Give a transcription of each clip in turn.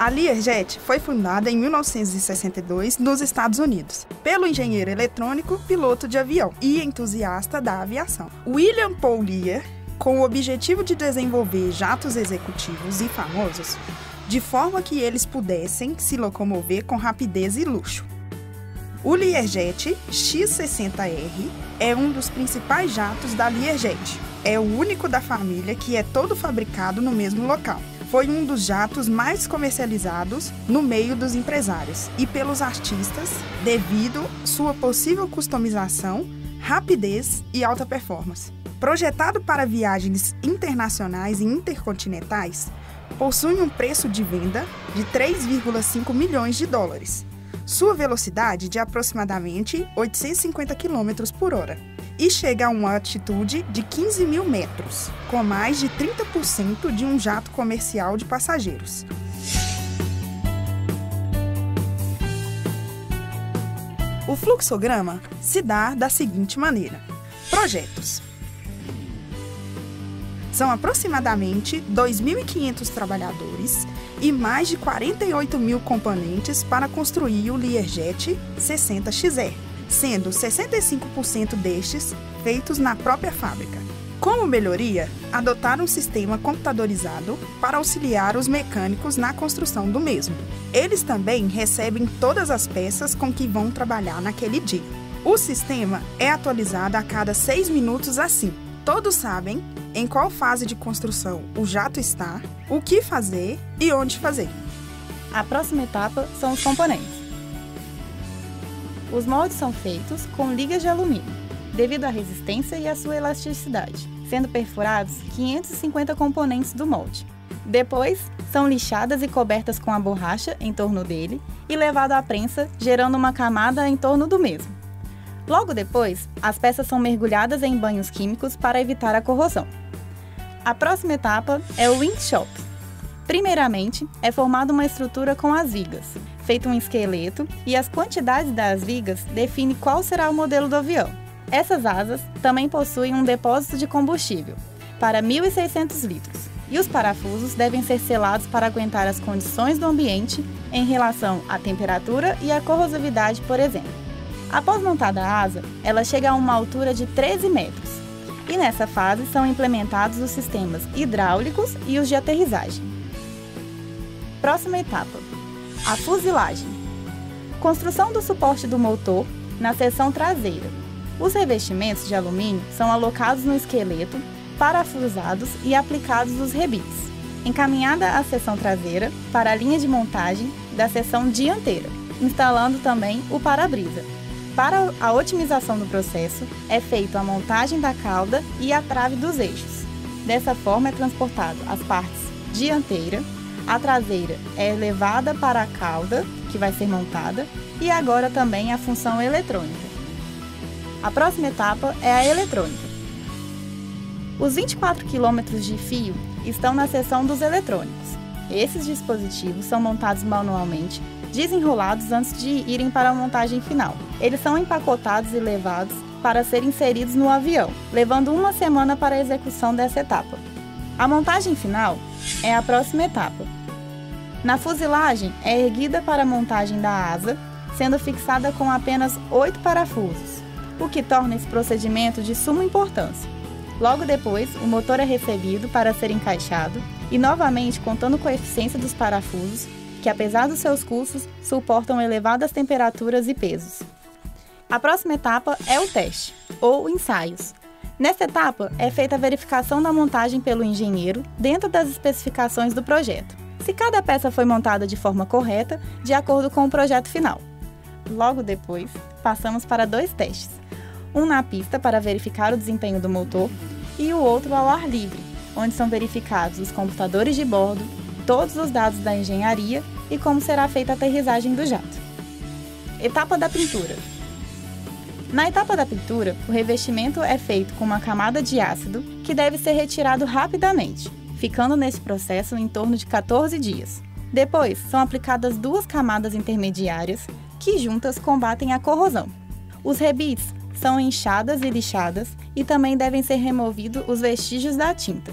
A Learjet foi fundada em 1962 nos Estados Unidos, pelo engenheiro eletrônico, piloto de avião e entusiasta da aviação William Paul Lear, com o objetivo de desenvolver jatos executivos e famosos, de forma que eles pudessem se locomover com rapidez e luxo. O Learjet X-60R é um dos principais jatos da Learjet. É o único da família que é todo fabricado no mesmo local. Foi um dos jatos mais comercializados no meio dos empresários e pelos artistas devido sua possível customização, rapidez e alta performance. Projetado para viagens internacionais e intercontinentais, possui um preço de venda de 3,5 milhões de dólares. Sua velocidade de aproximadamente 850 km por hora e chega a uma altitude de 15 mil metros, com mais de 30% de um jato comercial de passageiros. O fluxograma se dá da seguinte maneira: projetos. São aproximadamente 2.500 trabalhadores e mais de 48 mil componentes para construir o Learjet 60XR, sendo 65% destes feitos na própria fábrica. Como melhoria, adotaram um sistema computadorizado para auxiliar os mecânicos na construção do mesmo. Eles também recebem todas as peças com que vão trabalhar naquele dia. O sistema é atualizado a cada 6 minutos assim. Todos sabem em qual fase de construção o jato está, o que fazer e onde fazer. A próxima etapa são os componentes. Os moldes são feitos com ligas de alumínio, devido à resistência e à sua elasticidade, sendo perfurados 550 componentes do molde. Depois, são lixadas e cobertas com a borracha em torno dele e levado à prensa, gerando uma camada em torno do mesmo. Logo depois, as peças são mergulhadas em banhos químicos para evitar a corrosão. A próxima etapa é o wing shop. Primeiramente, é formada uma estrutura com as vigas, feito um esqueleto, e as quantidades das vigas definem qual será o modelo do avião. Essas asas também possuem um depósito de combustível, para 1.600 litros, e os parafusos devem ser selados para aguentar as condições do ambiente em relação à temperatura e à corrosividade, por exemplo. Após montada a asa, ela chega a uma altura de 13 metros, e nessa fase são implementados os sistemas hidráulicos e os de aterrissagem. Próxima etapa: a fuselagem. Construção do suporte do motor na seção traseira. Os revestimentos de alumínio são alocados no esqueleto, parafusados e aplicados nos rebites, encaminhada a seção traseira para a linha de montagem da seção dianteira, instalando também o para-brisa. Para a otimização do processo, é feita a montagem da cauda e a trave dos eixos. Dessa forma, é transportado as partes dianteira, a traseira é levada para a cauda, que vai ser montada, e agora também a função eletrônica. A próxima etapa é a eletrônica. Os 24 km de fio estão na seção dos eletrônicos. Esses dispositivos são montados manualmente, desenrolados antes de irem para a montagem final. Eles são empacotados e levados para serem inseridos no avião, levando uma semana para a execução dessa etapa. A montagem final é a próxima etapa. Na fuselagem, é erguida para a montagem da asa, sendo fixada com apenas 8 parafusos, o que torna esse procedimento de suma importância. Logo depois, o motor é recebido para ser encaixado e, novamente, contando com a eficiência dos parafusos, que apesar dos seus custos, suportam elevadas temperaturas e pesos. A próxima etapa é o teste, ou ensaios. Nesta etapa, é feita a verificação da montagem pelo engenheiro dentro das especificações do projeto, se cada peça foi montada de forma correta, de acordo com o projeto final. Logo depois, passamos para 2 testes, um na pista para verificar o desempenho do motor e o outro ao ar livre, onde são verificados os computadores de bordo, todos os dados da engenharia e como será feita a aterrissagem do jato. Etapa da pintura. Na etapa da pintura, o revestimento é feito com uma camada de ácido que deve ser retirado rapidamente, ficando nesse processo em torno de 14 dias. Depois, são aplicadas 2 camadas intermediárias que juntas combatem a corrosão. Os rebites são inchadas e lixadas e também devem ser removidos os vestígios da tinta.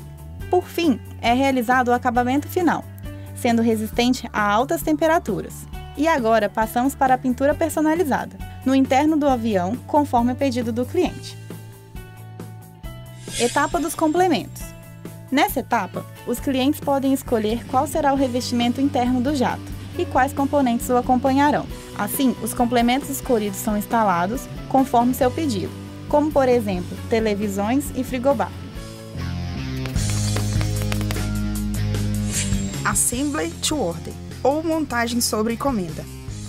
Por fim, é realizado o acabamento final, sendo resistente a altas temperaturas. E agora passamos para a pintura personalizada, no interno do avião, conforme o pedido do cliente. Etapa dos complementos. Nessa etapa, os clientes podem escolher qual será o revestimento interno do jato e quais componentes o acompanharão. Assim, os complementos escolhidos são instalados conforme seu pedido, como por exemplo, televisões e frigobar. Assembly to order, ou montagem sobre encomenda.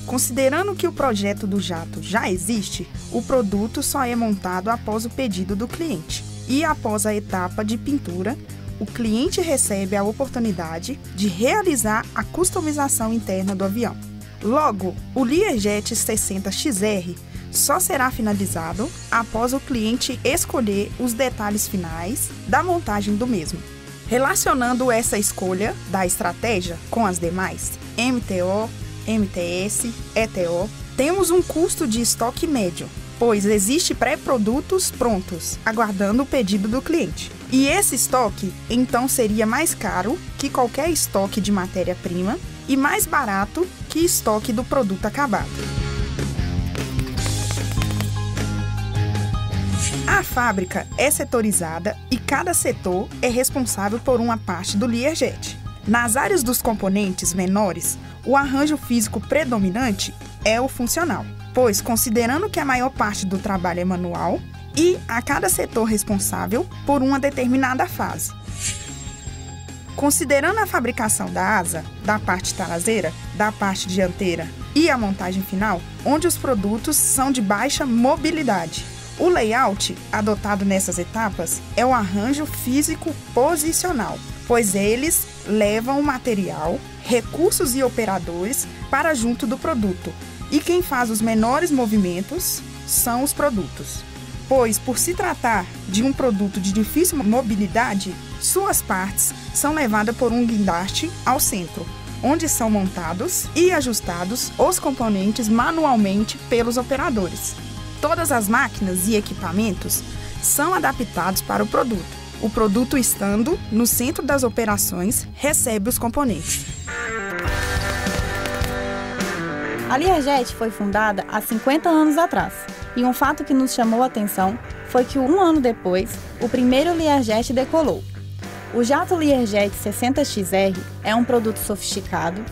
Considerando que o projeto do jato já existe, o produto só é montado após o pedido do cliente. E após a etapa de pintura, o cliente recebe a oportunidade de realizar a customização interna do avião. Logo, o Learjet 60XR só será finalizado após o cliente escolher os detalhes finais da montagem do mesmo. Relacionando essa escolha da estratégia com as demais, MTO, MTS, ETO, temos um custo de estoque médio, pois existe pré-produtos prontos, aguardando o pedido do cliente. E esse estoque, então, seria mais caro que qualquer estoque de matéria-prima e mais barato que estoque do produto acabado. A fábrica é setorizada e cada setor é responsável por uma parte do Learjet. Nas áreas dos componentes menores, o arranjo físico predominante é o funcional, pois considerando que a maior parte do trabalho é manual e a cada setor responsável por uma determinada fase. Considerando a fabricação da asa, da parte traseira, da parte dianteira e a montagem final, onde os produtos são de baixa mobilidade. O layout adotado nessas etapas é o arranjo físico posicional, pois eles levam o material, recursos e operadores para junto do produto, e quem faz os menores movimentos são os produtos. Pois, por se tratar de um produto de difícil mobilidade, suas partes são levadas por um guindaste ao centro, onde são montados e ajustados os componentes manualmente pelos operadores. Todas as máquinas e equipamentos são adaptados para o produto. O produto, estando no centro das operações, recebe os componentes. A Learjet foi fundada há 50 anos atrás, e um fato que nos chamou a atenção foi que um ano depois, o primeiro Learjet decolou. O jato Learjet 60XR é um produto sofisticado,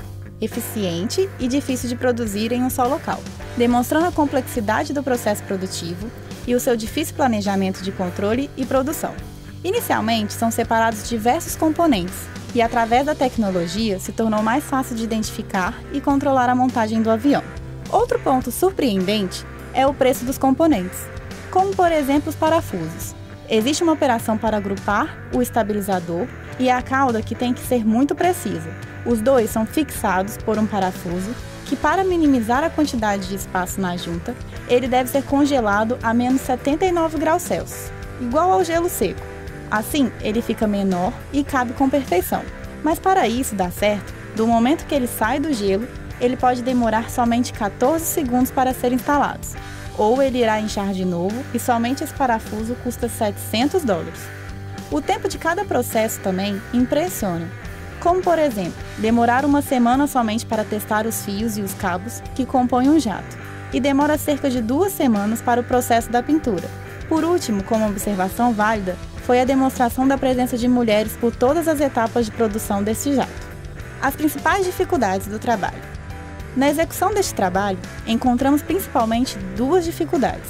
eficiente e difícil de produzir em um só local, demonstrando a complexidade do processo produtivo e o seu difícil planejamento de controle e produção. Inicialmente, são separados diversos componentes e, através da tecnologia, se tornou mais fácil de identificar e controlar a montagem do avião. Outro ponto surpreendente é o preço dos componentes, como, por exemplo, os parafusos. Existe uma operação para agrupar o estabilizador e a cauda que tem que ser muito precisa. Os dois são fixados por um parafuso que, para minimizar a quantidade de espaço na junta, ele deve ser congelado a menos 79 graus Celsius, igual ao gelo seco. Assim, ele fica menor e cabe com perfeição. Mas para isso dar certo, do momento que ele sai do gelo, ele pode demorar somente 14 segundos para ser instalado. Ou ele irá inchar de novo e somente esse parafuso custa $700. O tempo de cada processo também impressiona. Como, por exemplo, demorar uma semana somente para testar os fios e os cabos que compõem um jato, e demora cerca de 2 semanas para o processo da pintura. Por último, como observação válida, foi a demonstração da presença de mulheres por todas as etapas de produção deste jato. As principais dificuldades do trabalho. Na execução deste trabalho, encontramos principalmente 2 dificuldades.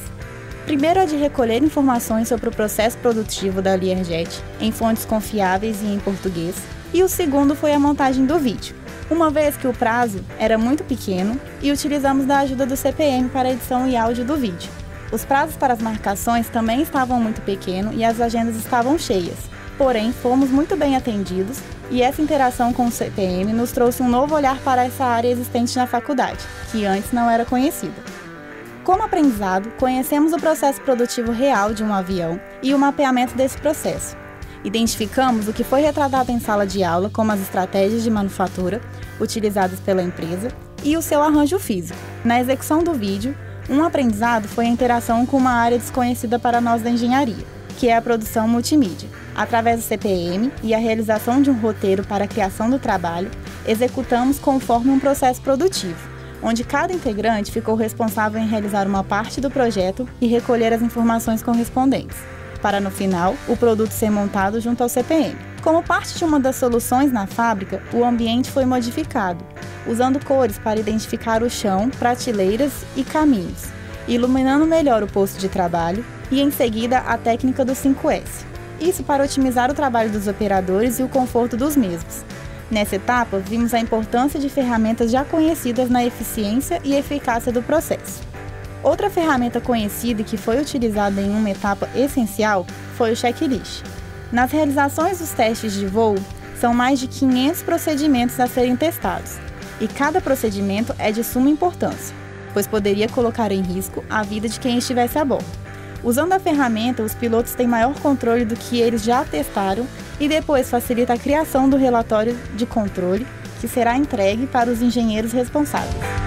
Primeiro, a de recolher informações sobre o processo produtivo da Learjet em fontes confiáveis e em português, e o segundo foi a montagem do vídeo, uma vez que o prazo era muito pequeno e utilizamos da ajuda do CPM para a edição e áudio do vídeo. Os prazos para as marcações também estavam muito pequenos e as agendas estavam cheias, porém fomos muito bem atendidos e essa interação com o CPM nos trouxe um novo olhar para essa área existente na faculdade, que antes não era conhecida. Como aprendizado, conhecemos o processo produtivo real de um avião e o mapeamento desse processo. Identificamos o que foi retratado em sala de aula, como as estratégias de manufatura utilizadas pela empresa e o seu arranjo físico. Na execução do vídeo, um aprendizado foi a interação com uma área desconhecida para nós da engenharia, que é a produção multimídia. Através do CPM e a realização de um roteiro para a criação do trabalho, executamos conforme um processo produtivo, onde cada integrante ficou responsável em realizar uma parte do projeto e recolher as informações correspondentes, para no final o produto ser montado junto ao CPM. Como parte de uma das soluções na fábrica, o ambiente foi modificado, usando cores para identificar o chão, prateleiras e caminhos, iluminando melhor o posto de trabalho e em seguida a técnica do 5S. Isso para otimizar o trabalho dos operadores e o conforto dos mesmos. Nessa etapa, vimos a importância de ferramentas já conhecidas na eficiência e eficácia do processo. Outra ferramenta conhecida e que foi utilizada em uma etapa essencial foi o checklist. Nas realizações dos testes de voo, são mais de 500 procedimentos a serem testados, e cada procedimento é de suma importância, pois poderia colocar em risco a vida de quem estivesse a bordo. Usando a ferramenta, os pilotos têm maior controle do que eles já testaram e depois facilita a criação do relatório de controle, que será entregue para os engenheiros responsáveis.